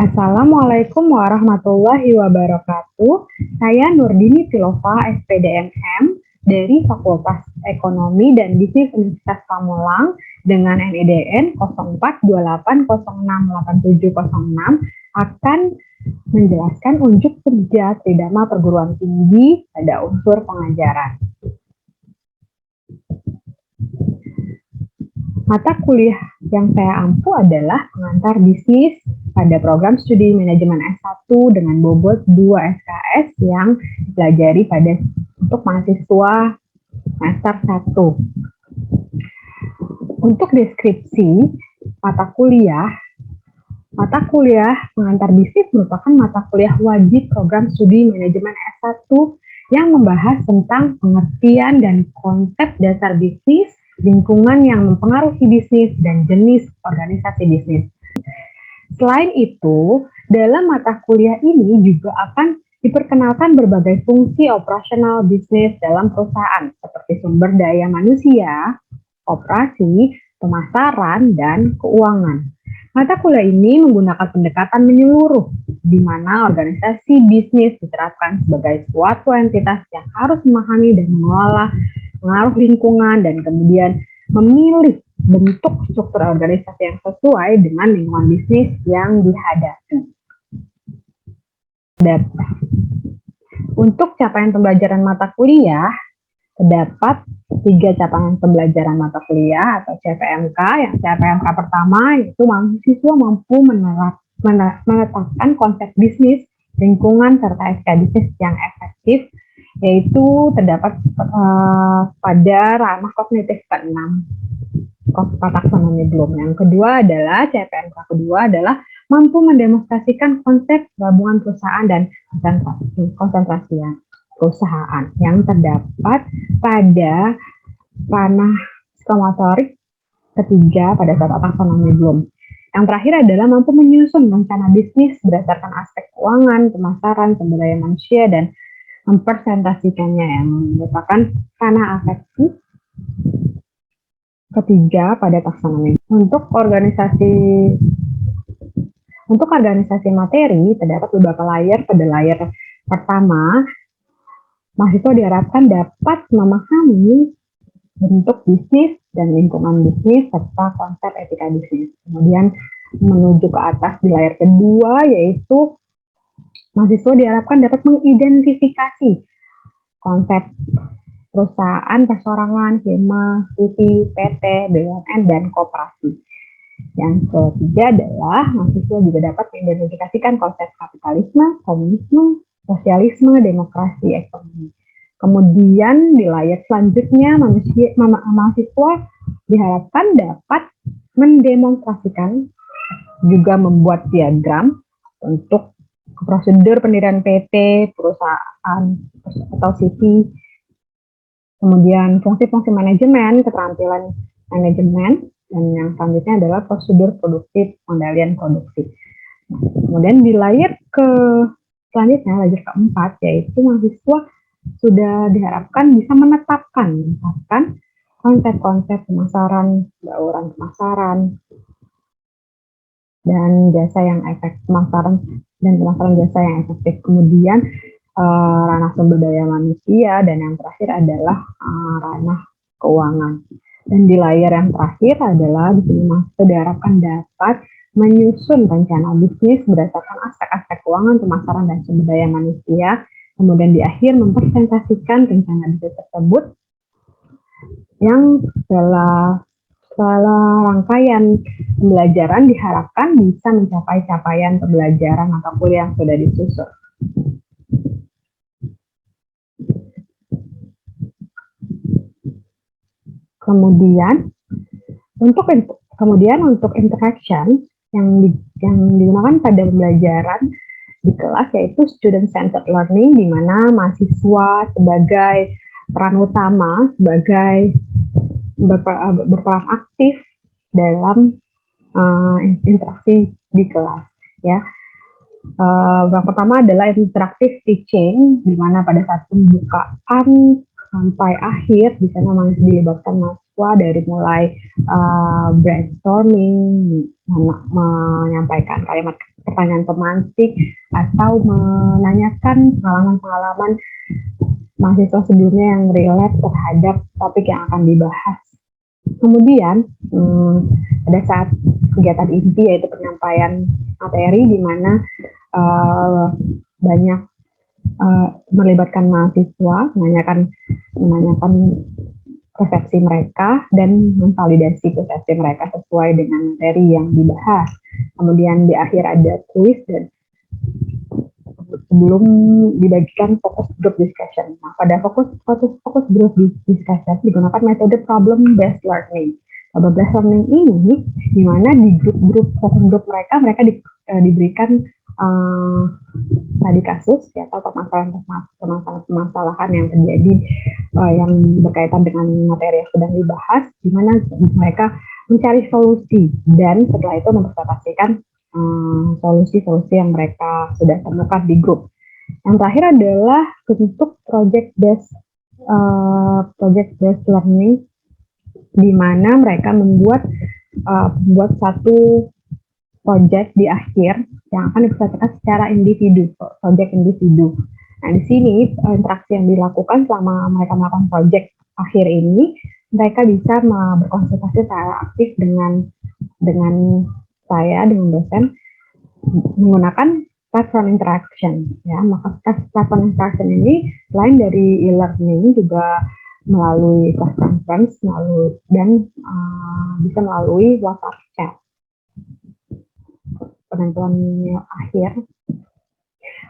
Assalamualaikum warahmatullahi wabarakatuh. Saya Nurdini Silova, SPDMM dari Fakultas Ekonomi dan Bisnis Universitas Pamulang dengan NIDN 0428068706 akan menjelaskan unjuk kerja Tridharma Perguruan Tinggi pada unsur pengajaran. Mata kuliah yang saya ampu adalah pengantar bisnis pada program studi manajemen S1 dengan bobot 2 SKS yang dipelajari untuk mahasiswa semester 1. Untuk deskripsi mata kuliah pengantar bisnis merupakan mata kuliah wajib program studi manajemen S1 yang membahas tentang pengertian dan konsep dasar bisnis, lingkungan yang mempengaruhi bisnis, dan jenis organisasi bisnis. Selain itu, dalam mata kuliah ini juga akan diperkenalkan berbagai fungsi operasional bisnis dalam perusahaan, seperti sumber daya manusia, operasi, pemasaran, dan keuangan. Mata kuliah ini menggunakan pendekatan menyeluruh, di mana organisasi bisnis diterapkan sebagai suatu entitas yang harus memahami dan mengelola pengaruh lingkungan dan kemudian memilih bentuk struktur organisasi yang sesuai dengan lingkungan bisnis yang dihadapi. Untuk capaian pembelajaran mata kuliah, terdapat 3 capaian pembelajaran mata kuliah atau CPMK. Yang CPMK pertama yaitu mahasiswa mampu menetapkan konsep bisnis, lingkungan, serta SK bisnis yang efektif, yaitu terdapat pada ranah kognitif ke-6 taksonomi Bloom. Yang kedua adalah CPMK kedua adalah mampu mendemonstrasikan konsep gabungan perusahaan dan konsentrasi perusahaan yang terdapat pada ranah psikomotorik ketiga pada tata taksonomi Bloom. Yang terakhir adalah mampu menyusun rencana bisnis berdasarkan aspek keuangan, pemasaran, sumber daya manusia, dan mempresentasikannya yang merupakan ranah afektif ketiga pada taksonomi. Untuk organisasi materi terdapat beberapa layer. Pada layer pertama, mahasiswa diharapkan dapat memahami bentuk bisnis dan lingkungan bisnis serta konsep etika bisnis. Kemudian menuju ke atas di layer kedua, yaitu mahasiswa diharapkan dapat mengidentifikasi konsep perusahaan, perseorangan, firma, CV, PT, BUMN, dan koperasi. Yang ketiga adalah mahasiswa juga dapat mengidentifikasikan konsep kapitalisme, komunisme, sosialisme, demokrasi, ekonomi. Kemudian di layar selanjutnya mahasiswa diharapkan dapat mendemonstrasikan juga membuat diagram untuk prosedur pendirian PT, perusahaan atau CV, kemudian fungsi-fungsi manajemen, keterampilan manajemen, dan yang selanjutnya adalah prosedur produktif, pengendalian produksi. Kemudian di layar selanjutnya, layar keempat, yaitu mahasiswa sudah diharapkan bisa menetapkan konsep-konsep pemasaran, bauran pemasaran, dan jasa yang efektif, pemasaran jasa yang efektif. Kemudian ranah sumber daya manusia, dan yang terakhir adalah ranah keuangan. Dan di layar yang terakhir adalah di sini mahasiswa diharapkan dapat menyusun rencana bisnis berdasarkan aspek-aspek keuangan, pemasaran, dan sumber daya manusia. Kemudian di akhir mempresentasikan rencana bisnis tersebut yang setelah rangkaian pembelajaran diharapkan bisa mencapai capaian pembelajaran mata kuliah yang sudah disusun. Kemudian untuk interaction yang digunakan pada pembelajaran di kelas yaitu student-centered learning, di mana mahasiswa sebagai peran utama, sebagai berperan aktif dalam interaksi di kelas, ya. Yang pertama adalah interactive teaching, di mana pada saat pembukaan sampai akhir di sana masih dilibatkan mahasiswa dari mulai brainstorming, menyampaikan kalimat pertanyaan pemantik, atau menanyakan pengalaman-pengalaman mahasiswa sebelumnya yang relate terhadap topik yang akan dibahas. Kemudian pada saat kegiatan inti yaitu penyampaian materi, di mana banyak melibatkan mahasiswa, menanyakan persepsi mereka dan memvalidasi persepsi mereka sesuai dengan materi yang dibahas. Kemudian di akhir ada kuis dan sebelum dibagikan fokus group discussion. Nah, pada fokus group discussion digunakan metode problem based learning. Problem based learning ini di mana di grup fokus group mereka diberikan tadi kasus ya, atau permasalahan yang terjadi yang berkaitan dengan materi yang sedang dibahas, di mana mereka mencari solusi dan setelah itu mempresentasikan solusi-solusi yang mereka sudah temukan di grup. Yang terakhir adalah bentuk project based learning, di mana mereka membuat satu project di akhir yang akan dipresentasikan secara individu, project individu. Nah, di sini interaksi yang dilakukan selama mereka melakukan project akhir ini, mereka bisa berkonsultasi secara aktif dengan saya, dengan dosen, menggunakan platform interaction. Ya, maka platform interaction ini selain dari e-learning juga melalui class conference, dan bisa melalui WhatsApp chat. Penentuan akhir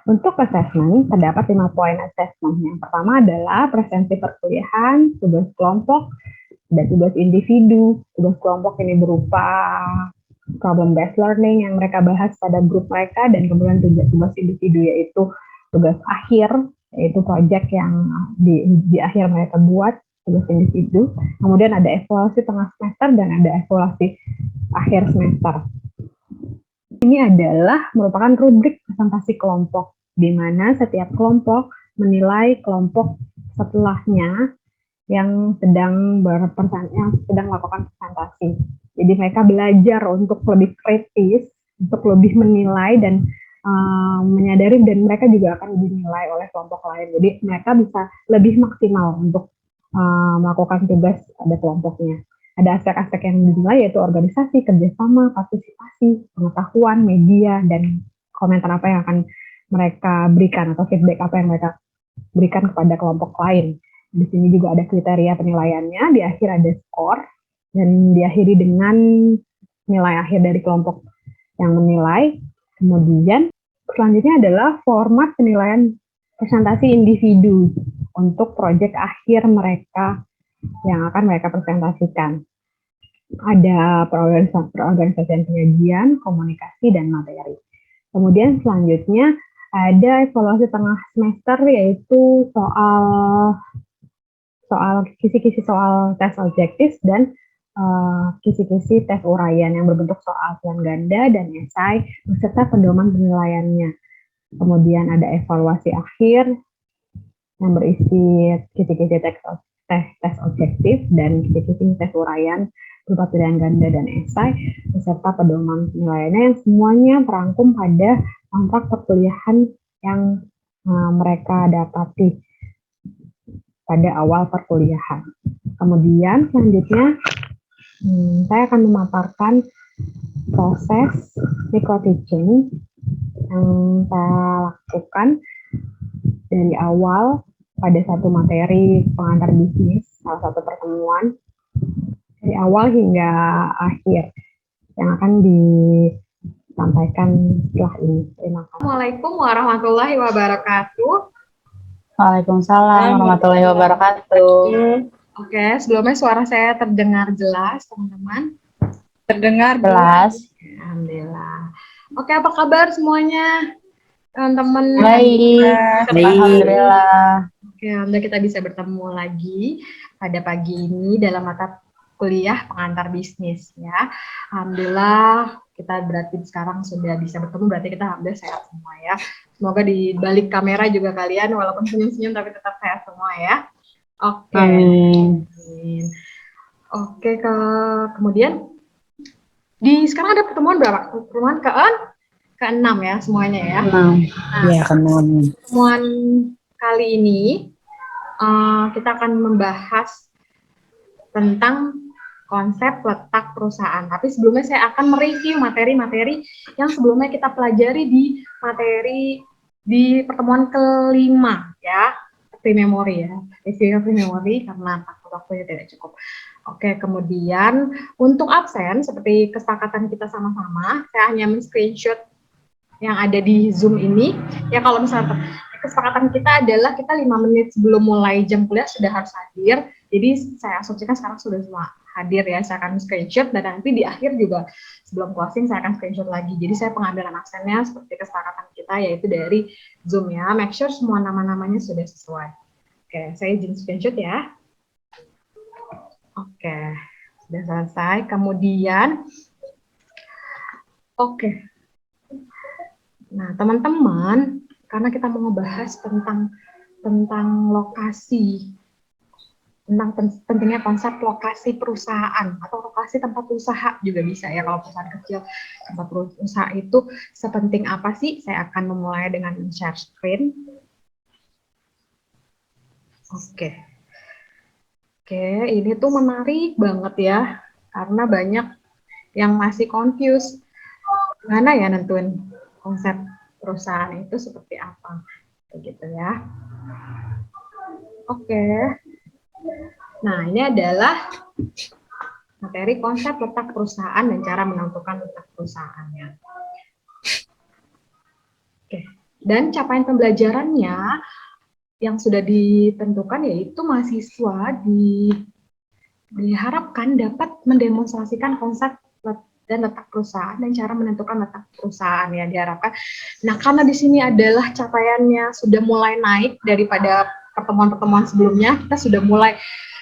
untuk assessment terdapat 5 poin assessment. Yang pertama adalah presensi perkuliahan, tugas kelompok, dan tugas individu. Tugas kelompok ini berupa problem based learning yang mereka bahas pada grup mereka, dan kemudian tugas individu yaitu tugas akhir, yaitu project yang di akhir mereka buat, tugas individu. Kemudian ada evaluasi tengah semester dan ada evaluasi akhir semester. Ini adalah merupakan rubrik presentasi kelompok, di mana setiap kelompok menilai kelompok setelahnya yang sedang melakukan presentasi. Jadi mereka belajar untuk lebih kritis, untuk lebih menilai dan menyadari, dan mereka juga akan dinilai oleh kelompok lain. Jadi mereka bisa lebih maksimal untuk melakukan tugas pada kelompoknya. Ada aspek-aspek yang dinilai yaitu organisasi, kerjasama, partisipasi, pengetahuan, media, dan komentar apa yang akan mereka berikan atau feedback apa yang mereka berikan kepada kelompok lain. Di sini juga ada kriteria penilaiannya, di akhir ada skor, dan diakhiri dengan nilai akhir dari kelompok yang menilai. Kemudian selanjutnya adalah format penilaian presentasi individu untuk proyek akhir mereka yang akan mereka presentasikan. Ada perorganisasian penyajian, komunikasi, dan materi. Kemudian selanjutnya ada evaluasi tengah semester, yaitu soal kisi-kisi soal tes objektif dan kisi-kisi tes uraian yang berbentuk soal pilihan ganda dan esai beserta pedoman penilaiannya. Kemudian ada evaluasi akhir yang berisi kisi-kisi tes objektif dan kisi-kisi tes uraian berupa pilihan ganda dan esai beserta pedoman penilaiannya, yang semuanya terangkum pada kontrak perkuliahan yang mereka dapati pada awal perkuliahan. Kemudian selanjutnya saya akan memaparkan proses micro-teaching yang saya lakukan dari awal pada satu materi pengantar bisnis, salah satu pertemuan, dari awal hingga akhir, yang akan disampaikan setelah ini. Terima kasih. Assalamualaikum warahmatullahi wabarakatuh. Waalaikumsalam warahmatullahi wabarakatuh. Oke, sebelumnya suara saya terdengar jelas, teman-teman? Terdengar jelas. Alhamdulillah. Oke, apa kabar semuanya? Teman-teman. Baik. Alhamdulillah. Oke, alhamdulillah kita bisa bertemu lagi pada pagi ini dalam mata kuliah pengantar bisnis ya. Alhamdulillah kita berarti sekarang sudah bisa bertemu, berarti kita alhamdulillah sehat semua ya. Semoga di balik kamera juga kalian walaupun senyum-senyum tapi tetap sehat semua ya. Oke. Amin. Oke, kemudian sekarang ada pertemuan berapa? Pertemuan ke-6 ya semuanya ya. 6. Iya, ke-6. Pertemuan kali ini kita akan membahas tentang konsep letak perusahaan. Tapi sebelumnya saya akan mereview materi-materi yang sebelumnya kita pelajari di pertemuan ke-5 ya, pre-memory ya. Review pre-memory karena waktunya tidak cukup. Oke, kemudian untuk absen seperti kesepakatan kita sama-sama, saya hanya men-screenshot yang ada di Zoom ini. Ya kalau misalnya kesepakatan kita adalah kita 5 menit sebelum mulai jam kuliah sudah harus hadir. Jadi saya asumsikan sekarang sudah semua hadir ya. Saya akan screenshot dan nanti di akhir juga sebelum closing saya akan screenshot lagi. Jadi saya pengambilan absennya seperti kesepakatan kita yaitu dari Zoom ya. Make sure semua nama-namanya sudah sesuai. Oke, saya izin screenshot ya. Oke, sudah selesai. Kemudian, oke. Nah, teman-teman, karena kita mau ngebahas tentang lokasi, tentang pentingnya konsep lokasi perusahaan atau lokasi tempat usaha juga bisa ya kalau perusahaan kecil. Tempat usaha itu sepenting apa sih? Saya akan memulai dengan share screen. Oke. Oke, ini tuh menarik banget ya, karena banyak yang masih confused. Gimana ya nentuin konsep perusahaan itu seperti apa, begitu ya. Oke. Nah, ini adalah materi konsep letak perusahaan dan cara menentukan letak perusahaannya. Oke. Dan capaian pembelajarannya yang sudah ditentukan yaitu mahasiswa diharapkan dapat mendemonstrasikan konsep dan letak perusahaan dan cara menentukan letak perusahaan ya diharapkan. Nah, karena di sini adalah capaiannya sudah mulai naik daripada pertemuan-pertemuan sebelumnya, kita sudah mulai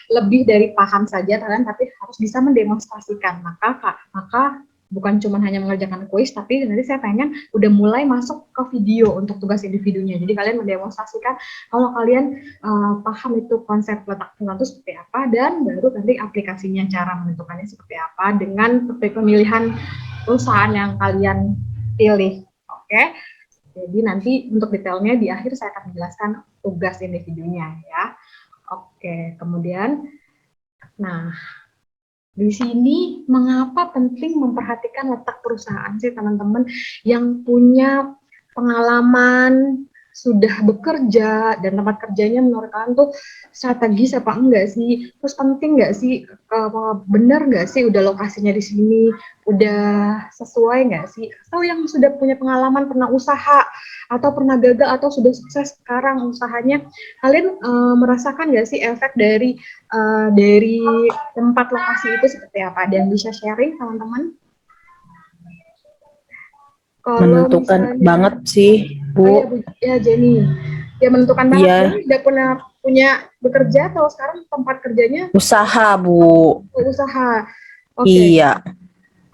lebih dari paham saja kalian, tapi harus bisa mendemonstrasikan. Maka bukan cuma hanya mengerjakan kuis, tapi nanti saya pengen udah mulai masuk ke video untuk tugas individunya. Jadi kalian mendemonstrasikan kalau kalian paham itu konsep letak perusahaan itu seperti apa, dan baru nanti aplikasinya cara menentukannya seperti apa dengan pemilihan perusahaan yang kalian pilih. Oke. Jadi nanti untuk detailnya di akhir saya akan menjelaskan tugas individunya ya. Oke, kemudian nah di sini mengapa penting memperhatikan letak perusahaan sih teman-teman yang punya pengalaman sudah bekerja dan tempat kerjanya menurut kalian tuh strategis apa enggak sih? Terus penting enggak sih? Benar enggak sih udah lokasinya di sini? Udah sesuai enggak sih? Atau yang sudah punya pengalaman pernah usaha atau pernah gagal atau sudah sukses sekarang usahanya, kalian merasakan enggak sih efek dari tempat lokasi itu seperti apa? Dan bisa sharing teman-teman? Menentukan banget sih, Bu. Ya Jenny, ya menentukan banget. Iya. Udah punya bekerja atau sekarang tempat kerjanya Usaha, Bu. Usaha. Iya.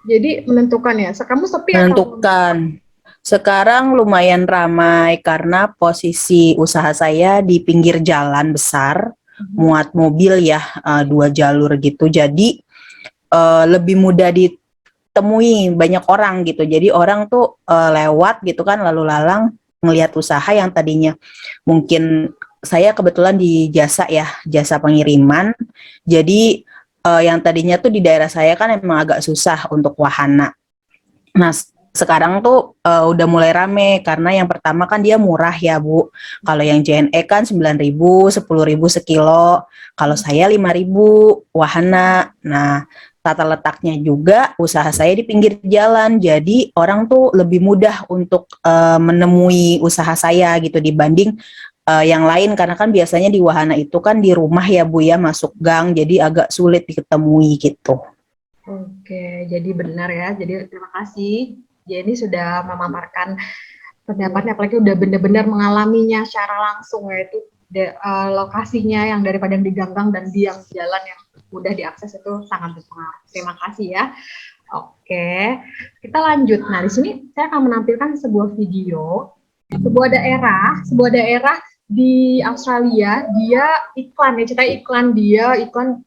Jadi menentukan ya. Kamu sepi menentukan. Sekarang lumayan ramai karena posisi usaha saya di pinggir jalan besar, muat mobil ya, 2 jalur gitu. Jadi lebih mudah ditemui banyak orang gitu. Jadi orang tuh lewat gitu kan lalu lalang ngelihat usaha yang tadinya mungkin saya kebetulan di jasa pengiriman. Jadi yang tadinya tuh di daerah saya kan emang agak susah untuk wahana. Nah, sekarang tuh udah mulai rame karena yang pertama kan dia murah ya, Bu. Kalau yang JNE kan 9.000, 10.000 sekilo. Kalau saya 5.000 wahana. Nah, tata letaknya juga usaha saya di pinggir jalan. Jadi orang tuh lebih mudah untuk menemui usaha saya gitu dibanding yang lain, karena kan biasanya di wahana itu kan di rumah ya Bu ya, masuk gang, jadi agak sulit ditemui gitu. Oke, jadi benar ya. Jadi terima kasih Jenny sudah memaparkan pendapatnya, apalagi udah benar-benar mengalaminya secara langsung, yaitu lokasinya yang daripada yang diganggang dan di yang jalan yang mudah diakses itu sangat berpengaruh. Terima kasih ya. Oke, kita lanjut. Nah, di sini saya akan menampilkan sebuah video, sebuah daerah di Australia. Dia iklan ya, ceritanya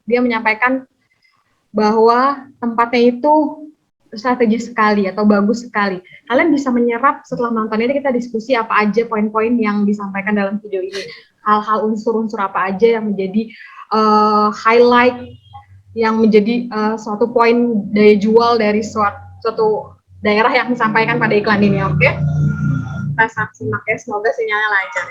dia menyampaikan bahwa tempatnya itu strategis sekali atau bagus sekali. Kalian bisa menyerap setelah menonton ini, kita diskusi apa aja poin-poin yang disampaikan dalam video ini. Hal-hal unsur-unsur apa aja yang menjadi highlight, yang menjadi suatu poin daya jual dari suatu daerah yang disampaikan pada iklan ini, oke? Kita simak ya, semoga sinyalnya lancar.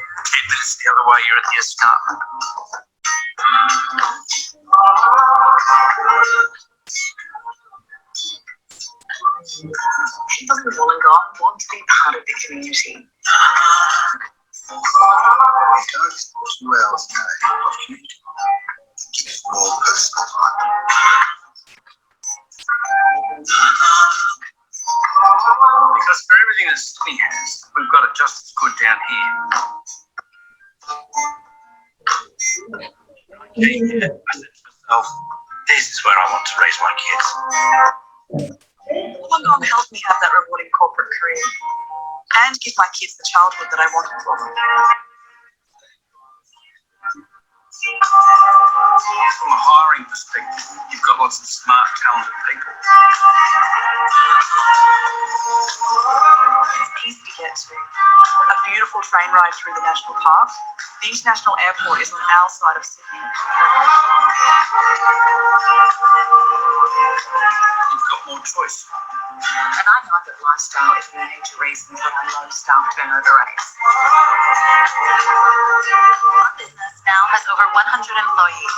People in Wollongong want to be part of the community. Because for everything that Sydney has, we've got it just as good down here. I said to myself, this is where I want to raise my kids. Wollongong helped me have that rewarding corporate career and give my kids the childhood that I wanted for them. From a hiring perspective, you've got lots of smart, talented people. It's easy to get to. A beautiful train ride through the national park. The international airport is on our side of Sydney. You've got more choice. And I know that lifestyle is one of the major reasons that our low staff turnover rates. Our business now has over 100 employees.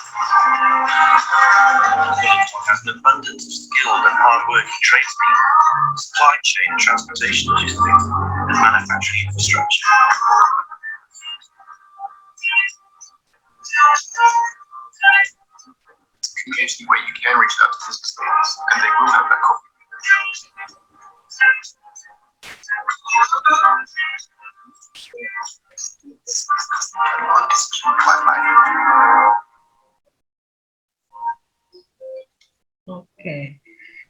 Has an abundance of skilled and hard-working tradespeople, supply chain, transportation, logistics, and manufacturing infrastructure. It's a community where you can reach out to business leaders, and they will have that coffee. Oke,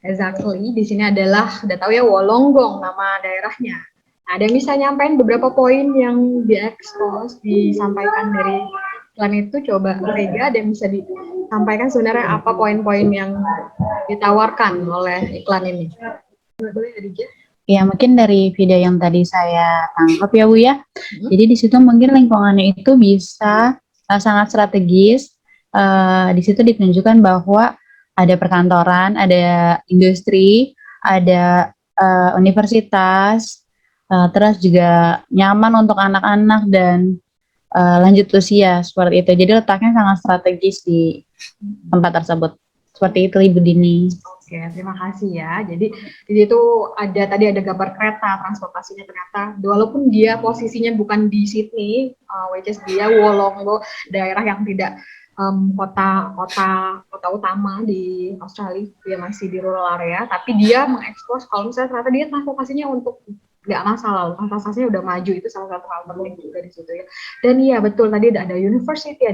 exactly. Di sini adalah, udah tahu ya, Wollongong nama daerahnya. Nah, ada yang bisa nyampein beberapa poin yang diekspos, disampaikan dari iklan itu. Coba Rega, ada yang bisa disampaikan sebenarnya apa poin-poin yang ditawarkan oleh iklan ini? Boleh, Rega? Ya, mungkin dari video yang tadi saya tangkap ya Bu ya. Jadi di situ mungkin lingkungannya itu bisa sangat strategis. Di situ ditunjukkan bahwa ada perkantoran, ada industri, ada universitas, terus juga nyaman untuk anak-anak dan lanjut usia seperti itu. Jadi letaknya sangat strategis di tempat tersebut. Seperti itu Ibu Dini. Oke, terima kasih ya. Jadi di situ tadi ada gambar kereta, transportasinya ternyata walaupun dia posisinya bukan di Sydney, which is dia Wollongong, daerah yang tidak kota utama di Australia, dia masih di rural area, tapi dia mengekspos kalau misalnya ternyata dia transportasinya untuk nggak masalah, transportasinya udah maju, itu salah satu hal penting juga di situ ya. Dan iya betul, tadi ada university,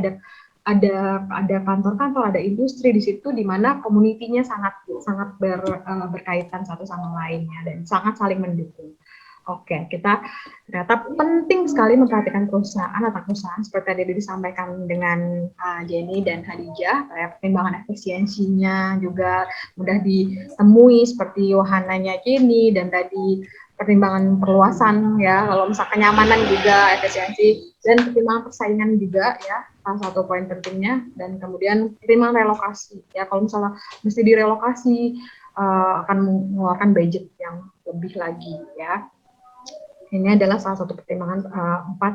ada kantor-kantor, ada industri di situ, di mana komunitinya sangat berkaitan satu sama lainnya dan sangat saling mendukung. Oke, kita ternyata penting sekali memperhatikan perusahaan seperti tadi disampaikan dengan Jenny dan Khadijah, kayak pertimbangan efisiensinya juga mudah ditemui seperti wahananya Jenny, dan tadi pertimbangan perluasan ya, kalau misalkan kenyamanan juga, efisiensi, dan pertimbangan persaingan juga ya, salah satu poin pentingnya. Dan kemudian pertimbangan relokasi ya, kalau misalnya mesti direlokasi akan mengeluarkan budget yang lebih lagi ya. Ini adalah salah satu pertimbangan 4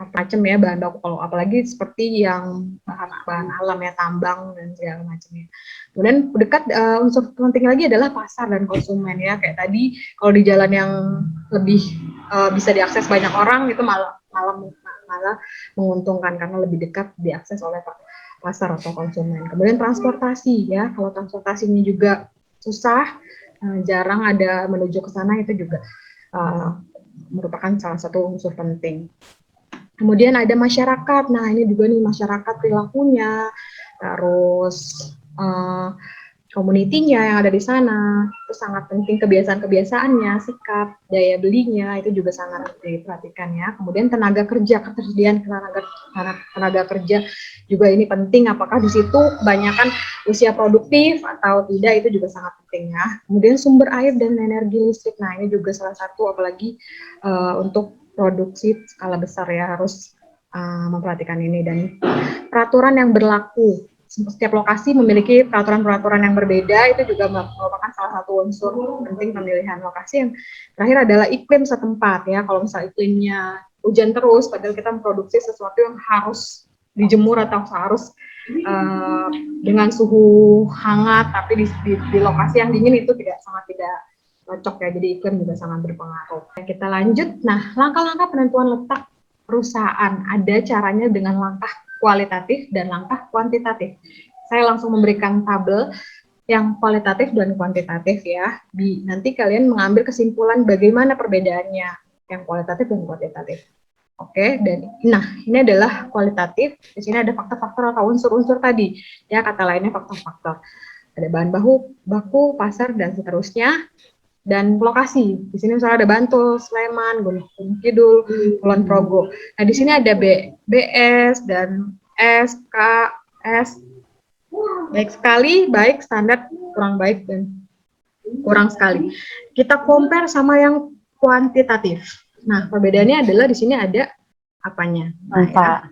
macam ya bahan baku, kalau apalagi seperti yang bahan alam ya, tambang dan segala macamnya. Kemudian dekat unsur penting lagi adalah pasar dan konsumen ya, kayak tadi kalau di jalan yang lebih bisa diakses banyak orang itu malah menguntungkan karena lebih dekat diakses oleh pasar atau konsumen. Kemudian transportasi ya, kalau transportasinya juga susah, jarang ada menuju ke sana, itu juga merupakan salah satu unsur penting. Kemudian ada masyarakat. Nah, ini juga nih masyarakat perilakunya, terus community-nya yang ada di sana, itu sangat penting kebiasaan-kebiasaannya, sikap, daya belinya, itu juga sangat diperhatikan ya. Kemudian tenaga kerja, ketersediaan tenaga kerja juga ini penting, apakah di situ kebanyakan usia produktif atau tidak, itu juga sangat penting ya. Kemudian sumber air dan energi listrik, nah ini juga salah satu, apalagi untuk produksi skala besar ya, harus memperhatikan ini. Dan peraturan yang berlaku, setiap lokasi memiliki peraturan-peraturan yang berbeda, itu juga merupakan salah satu unsur penting pemilihan lokasi. Yang terakhir adalah iklim setempat ya. Kalau misalnya iklimnya hujan terus, padahal kita memproduksi sesuatu yang harus dijemur atau harus dengan suhu hangat, tapi di lokasi yang dingin, itu sangat tidak cocok ya. Jadi iklim juga sangat berpengaruh. Kita lanjut. Nah, langkah-langkah penentuan letak perusahaan, ada caranya dengan langkah kualitatif dan langkah kuantitatif. Saya langsung memberikan tabel yang kualitatif dan kuantitatif ya. Nanti kalian mengambil kesimpulan bagaimana perbedaannya yang kualitatif dan kuantitatif. Oke, dan nah ini adalah kualitatif. Di sini ada faktor-faktor atau unsur-unsur tadi. Ya, kata lainnya faktor-faktor. Ada bahan baku, pasar, dan seterusnya. Dan lokasi, di sini misalnya ada Bantul, Sleman, Gunung Kidul, Kulon Progo. Nah, di sini ada BS dan S, K, S, baik sekali, baik, standar, kurang baik, dan kurang sekali. Kita compare sama yang kuantitatif. Nah, perbedaannya adalah di sini ada apanya? Angka.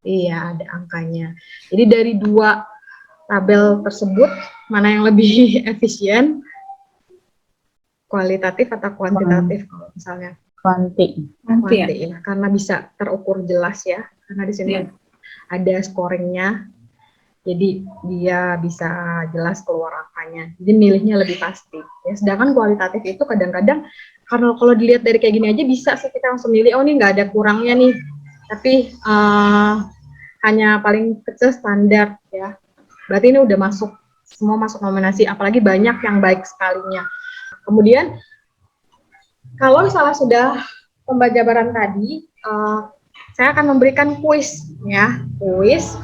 Iya, ada angkanya. Jadi dari dua tabel tersebut, mana yang lebih efisien? Kualitatif atau kuantitatif kalau misalnya? Kuanti. Ya, karena bisa terukur jelas ya, karena di sini ada scoringnya, jadi dia bisa jelas keluar angkanya, jadi milihnya lebih pasti ya. Sedangkan kualitatif itu kadang-kadang karena kalau dilihat dari kayak gini aja bisa sih kita langsung milih, oh ini nggak ada kurangnya nih, tapi hanya paling kecil standar ya, berarti ini udah masuk, semua masuk nominasi, apalagi banyak yang baik sekalinya. Kemudian kalau misalnya sudah pembajaran tadi, saya akan memberikan kuis ya, kuis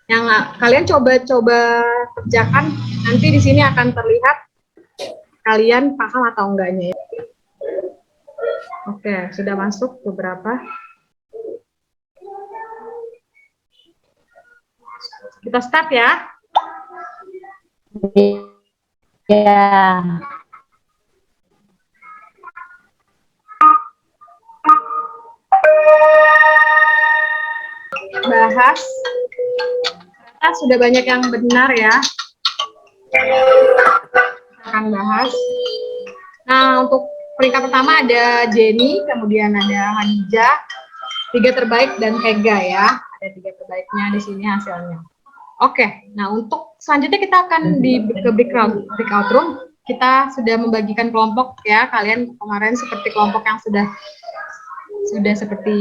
yang kalian coba-coba kerjakan. Nanti di sini akan terlihat kalian paham atau enggaknya. Oke, sudah masuk beberapa. Kita start ya. Ya. Bahas. Ternyata sudah banyak yang benar ya. Akan bahas. Nah, untuk peringkat pertama ada Jenny, kemudian ada Hadijah, 3 terbaik dan Tega ya. Ada 3 terbaiknya di sini hasilnya. Oke, nah untuk selanjutnya kita akan ke breakout room. Kita sudah membagikan kelompok ya. Kalian kemarin seperti kelompok yang sudah seperti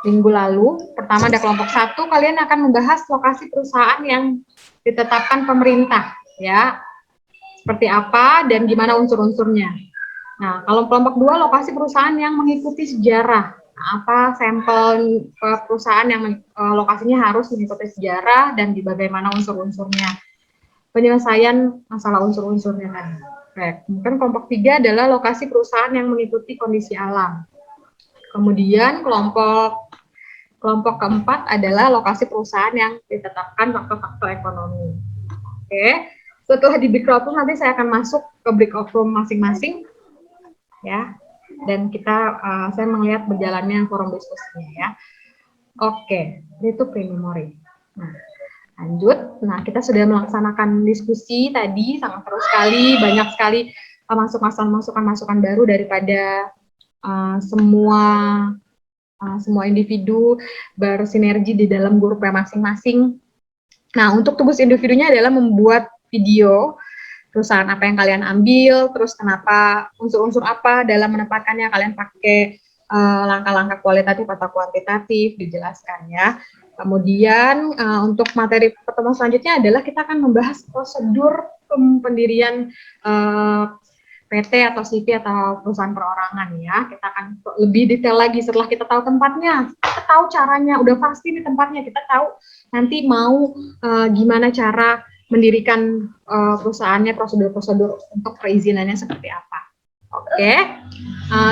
minggu lalu. Pertama ada kelompok 1, kalian akan membahas lokasi perusahaan yang ditetapkan pemerintah ya. Seperti apa dan gimana unsur-unsurnya. Nah, kalau kelompok 2 lokasi perusahaan yang mengikuti sejarah. Nah, apa sampel perusahaan yang lokasinya harus mengikuti sejarah dan di bagaimana unsur-unsurnya. Penyelesaian masalah unsur-unsurnya tadi. Kemudian kelompok 3 adalah lokasi perusahaan yang mengikuti kondisi alam. Kemudian kelompok keempat adalah lokasi perusahaan yang ditetapkan faktor-faktor ekonomi. Oke, setelah di breakout room nanti saya akan masuk ke breakout room masing-masing, ya. Dan saya melihat berjalannya forum diskusinya ya. Oke, itu pre-memory. Nah, lanjut. Nah, kita sudah melaksanakan diskusi tadi, sangat seru sekali, banyak sekali masukan-masukan baru daripada semua individu bersinergi di dalam grupnya masing-masing. Nah, untuk tugas individunya adalah membuat video perusahaan apa yang kalian ambil, terus kenapa, unsur-unsur apa dalam menempatkannya, kalian pakai langkah-langkah kualitatif atau kuantitatif, dijelaskan ya. Kemudian untuk materi pertemuan selanjutnya adalah kita akan membahas prosedur pendirian PT atau CV atau perusahaan perorangan ya. Kita akan lebih detail lagi setelah kita tahu tempatnya, kita tahu caranya, udah pasti di tempatnya, kita tahu nanti mau gimana cara mendirikan perusahaannya, prosedur-prosedur untuk perizinannya seperti apa. Oke,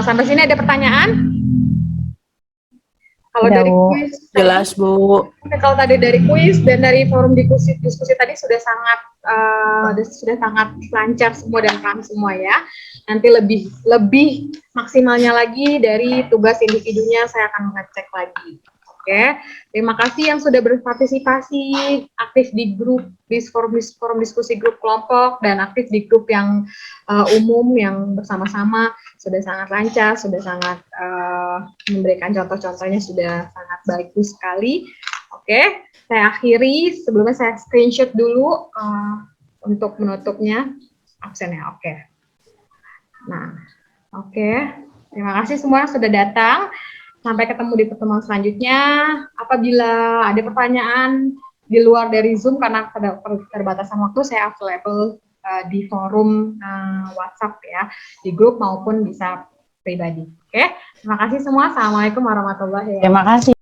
sampai sini ada pertanyaan? Kalau dari kuis, Jelas, Bu. kalau tadi dari kuis dan dari forum diskusi tadi sudah sangat lancar semua dan paham semua ya. Nanti lebih maksimalnya lagi dari tugas individunya saya akan mengecek lagi. Oke, terima kasih yang sudah berpartisipasi aktif di grup di forum diskusi grup kelompok dan aktif di grup yang umum yang bersama-sama. Sudah sangat lancar, sudah sangat memberikan contoh-contohnya, sudah sangat bagus sekali. Oke, saya akhiri. Sebelumnya saya screenshot dulu untuk menutupnya absennya. Oke. Nah, oke. Terima kasih semua yang sudah datang. Sampai ketemu di pertemuan selanjutnya. Apabila ada pertanyaan di luar dari Zoom karena keterbatasan waktu, saya available di forum WhatsApp ya, di grup maupun bisa pribadi. Oke, terima kasih semua. Assalamualaikum warahmatullahi wabarakatuh. Terima kasih.